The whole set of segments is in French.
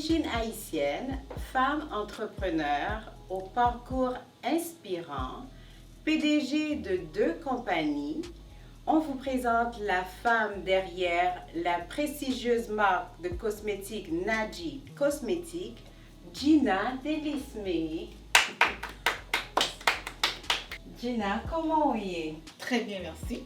D'origine haïtienne, femme entrepreneur au parcours inspirant, PDG de 2 compagnies, on vous présente la femme derrière la prestigieuse marque de cosmétiques Naji Cosmétiques, Gina Delisme. Gina, comment on y est? Très bien, merci.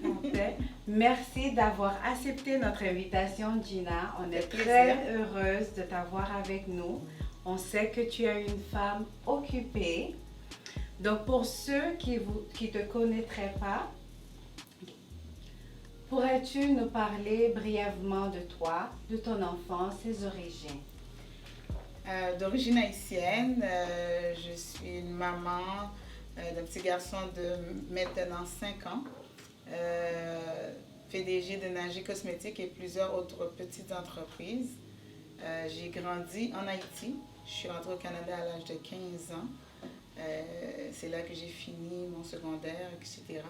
Parfait. Merci d'avoir accepté notre invitation, Gina. On est plaisir. très heureuse de t'avoir avec nous. On sait que tu es une femme occupée. Donc, pour ceux qui ne te connaîtraient pas, pourrais-tu nous parler brièvement de toi, de ton enfance, tes origines? D'origine haïtienne, je suis une maman d'un petit garçon de maintenant 5 ans, PDG de Naji Cosmétiques et plusieurs autres petites entreprises. J'ai grandi en Haïti. Je suis rentrée au Canada à l'âge de 15 ans. C'est là que j'ai fini mon secondaire, etc.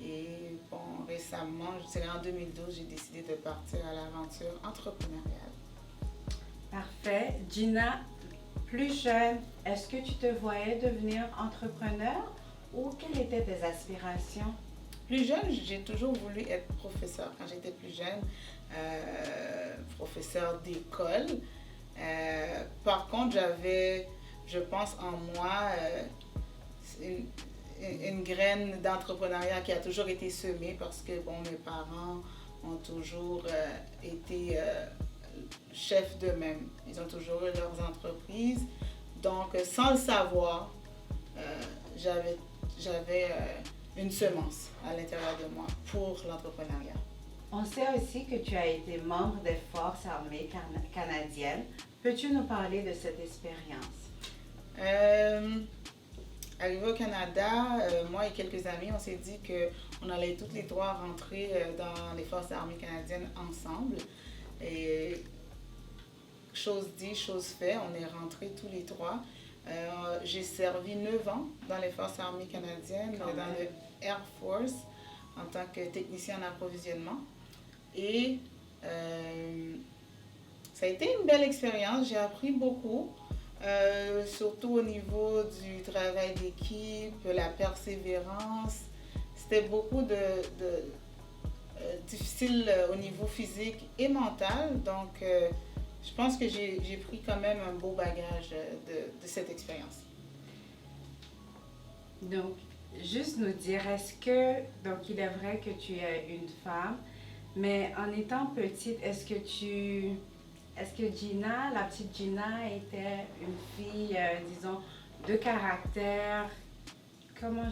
Et bon, récemment, je dirais en 2012, j'ai décidé de partir à l'aventure entrepreneuriale. Parfait. Gina, plus jeune, est-ce que tu te voyais devenir entrepreneur ou quelles étaient tes aspirations? Plus jeune, j'ai toujours voulu être professeur. Quand j'étais plus jeune, professeur d'école. Par contre, j'avais, je pense en moi, une graine d'entrepreneuriat qui a toujours été semée parce que bon, mes parents ont toujours été chefs d'eux-mêmes. Ils ont toujours eu leurs entreprises. Donc, sans le savoir, j'avais une semence à l'intérieur de moi pour l'entrepreneuriat. On sait aussi que tu as été membre des Forces armées canadiennes. Peux-tu nous parler de cette expérience? Arrivé au Canada, moi et quelques amis, on s'est dit qu'on allait toutes les trois rentrer dans les Forces armées canadiennes ensemble. Et chose dit, chose fait, on est rentrés tous les trois. J'ai servi 9 ans dans les Forces armées canadiennes, dans le Air Force, en tant que technicien en approvisionnement. Et ça a été une belle expérience, j'ai appris beaucoup, surtout au niveau du travail d'équipe, la persévérance. C'était beaucoup difficile au niveau physique et mental, donc je pense que j'ai pris quand même un beau bagage de cette expérience. Donc, juste nous dire, est-ce que, donc il est vrai que tu es une femme, mais en étant petite, est-ce que Gina, la petite Gina, était une fille, disons, de caractère, comment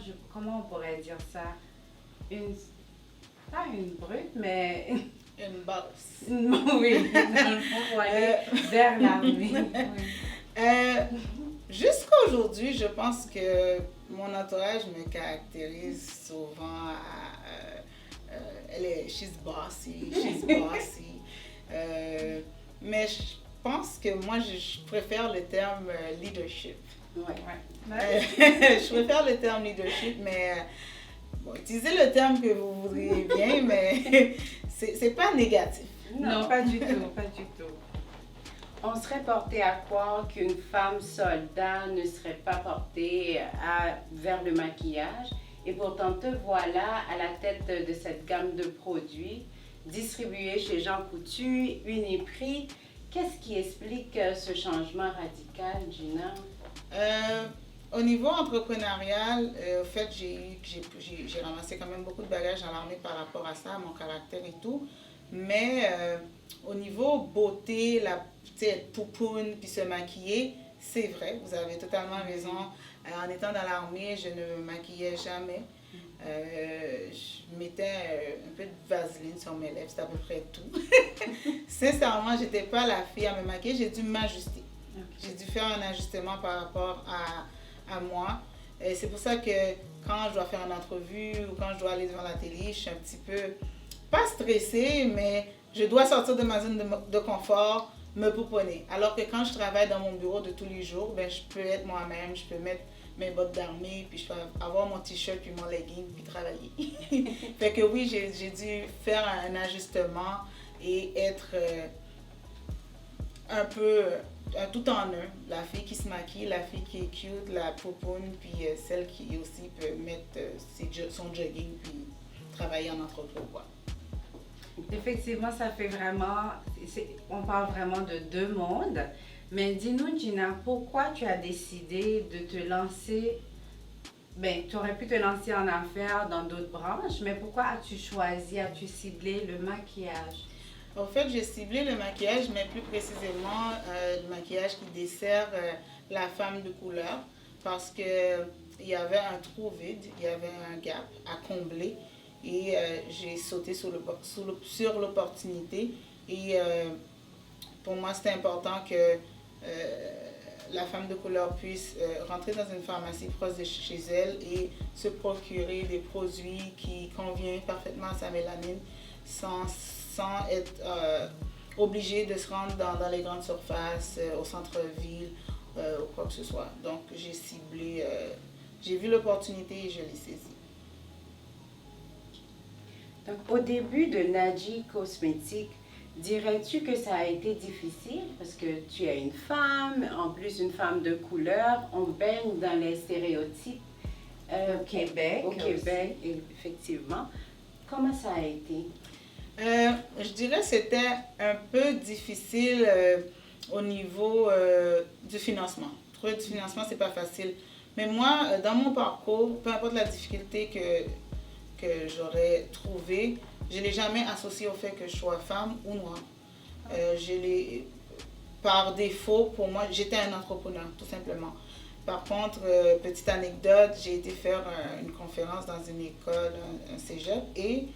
on pourrait dire ça? Pas une brute, mais... Une bosse. Oui, dans le fond, pour aller vers l'armée. Oui. Jusqu'à aujourd'hui, je pense que mon entourage me caractérise souvent she's bossy. Mais je pense que moi, je préfère le terme leadership. Ouais. Je préfère le terme leadership, mais bon, utilisez le terme que vous voudriez bien, mais c'est pas négatif. Non, pas du tout, pas du tout. On serait porté à croire qu'une femme soldat ne serait pas portée vers le maquillage. Et pourtant, te voilà à la tête de cette gamme de produits distribués chez Jean Coutu, Uniprix. Qu'est-ce qui explique ce changement radical, Gina? Au niveau entrepreneurial, au fait, j'ai ramassé quand même beaucoup de bagages dans l'armée par rapport à ça, mon caractère et tout. Mais au niveau beauté, être poupoune puis se maquiller, c'est vrai, vous avez totalement raison. En étant dans l'armée, je ne me maquillais jamais. Je mettais un peu de vaseline sur mes lèvres, c'est à peu près tout. Sincèrement, je n'étais pas la fille à me maquiller, j'ai dû m'ajuster. Okay. J'ai dû faire un ajustement par rapport à moi. Et c'est pour ça que quand je dois faire une entrevue ou quand je dois aller devant la télé, je suis un petit peu, pas stressée, mais je dois sortir de ma zone de confort, me pouponner. Alors que quand je travaille dans mon bureau de tous les jours, ben, je peux être moi-même, je peux mettre mes bottes d'armée, puis je peux avoir mon t-shirt puis mon legging, puis travailler. Fait que oui, j'ai dû faire un ajustement et être un peu un tout en un. La fille qui se maquille, la fille qui est cute, la popoune, puis celle qui aussi peut mettre son jogging puis travailler en entrepôt, quoi. Effectivement, ça fait vraiment, on parle vraiment de deux mondes. Mais dis-nous, Gina, pourquoi tu as décidé de te lancer? Ben, tu aurais pu te lancer en affaires dans d'autres branches, mais pourquoi as-tu choisi, as-tu ciblé le maquillage? En fait, j'ai ciblé le maquillage, mais plus précisément le maquillage qui dessert la femme de couleur, parce que il y avait un trou vide, il y avait un gap à combler, et j'ai sauté sur l'opportunité. Et pour moi, c'était important que la femme de couleur puisse rentrer dans une pharmacie proche de chez elle et se procurer des produits qui conviennent parfaitement à sa mélanine sans être obligée de se rendre dans les grandes surfaces, au centre-ville ou quoi que ce soit. Donc j'ai ciblé, j'ai vu l'opportunité et je l'ai saisie. Donc, au début de Nadji Cosmétiques, dirais-tu que ça a été difficile parce que tu es une femme, en plus une femme de couleur, on baigne dans les stéréotypes au Québec. Au Québec, effectivement. Comment ça a été? Je dirais que c'était un peu difficile au niveau du financement. Trouver du financement, c'est pas facile. Mais moi, dans mon parcours, peu importe la difficulté que j'aurais trouvée, je ne l'ai jamais associé au fait que je sois femme ou noire. Par défaut, pour moi, j'étais un entrepreneur, tout simplement. Par contre, petite anecdote, j'ai été faire une conférence dans une école, un cégep, et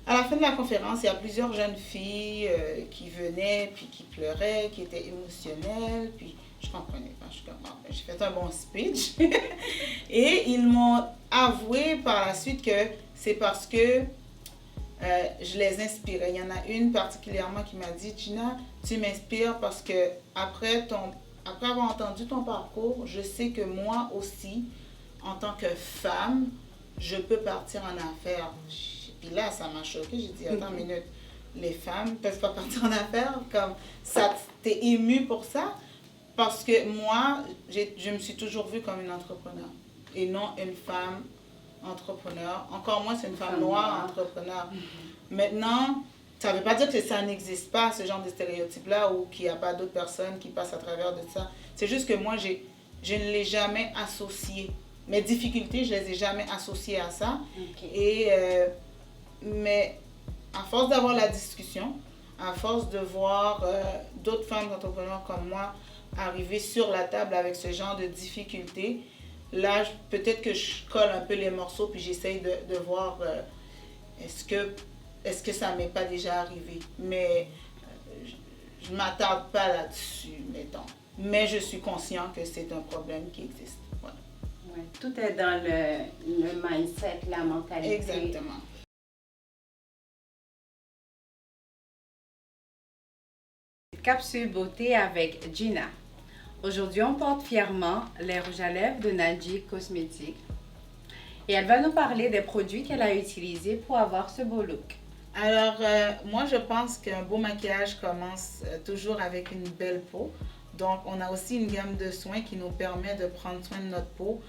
à la fin de la conférence, il y a plusieurs jeunes filles qui venaient, puis qui pleuraient, qui étaient émotionnelles, puis je comprenais pas, je suis comme, j'ai fait un bon speech. Et ils m'ont avoué par la suite que c'est parce que je les inspirais. Il y en a une particulièrement qui m'a dit, Gina, tu m'inspires parce que après avoir entendu ton parcours, je sais que moi aussi, en tant que femme, je peux partir en affaires. Puis là, ça m'a choquée. J'ai dit, attends une minute, les femmes ne peuvent pas partir en affaires? Comme ça, t'es émue pour ça? Parce que moi, je me suis toujours vue comme une entrepreneur et non une femme entrepreneur. Encore moins, c'est une femme noire entrepreneur. Maintenant, ça ne veut pas dire que ça n'existe pas, ce genre de stéréotype-là, ou qu'il n'y a pas d'autres personnes qui passent à travers de ça. C'est juste que moi, je ne l'ai jamais associé. Mes difficultés, je ne les ai jamais associées à ça. Okay. Mais à force d'avoir la discussion, à force de voir d'autres femmes entrepreneurs comme moi arriver sur la table avec ce genre de difficultés, là, peut-être que je colle un peu les morceaux puis j'essaye de voir est-ce que ça m'est pas déjà arrivé. Mais je ne m'attarde pas là-dessus, mettons. Mais je suis conscient que c'est un problème qui existe. Voilà. Ouais, tout est dans le mindset, la mentalité. Exactement. Capsule beauté avec Gina. Aujourd'hui, on porte fièrement les rouges à lèvres de Nadji Cosmétiques. Et elle va nous parler des produits qu'elle a utilisés pour avoir ce beau look. Alors, moi, je pense qu'un beau maquillage commence toujours avec une belle peau. Donc, on a aussi une gamme de soins qui nous permet de prendre soin de notre peau.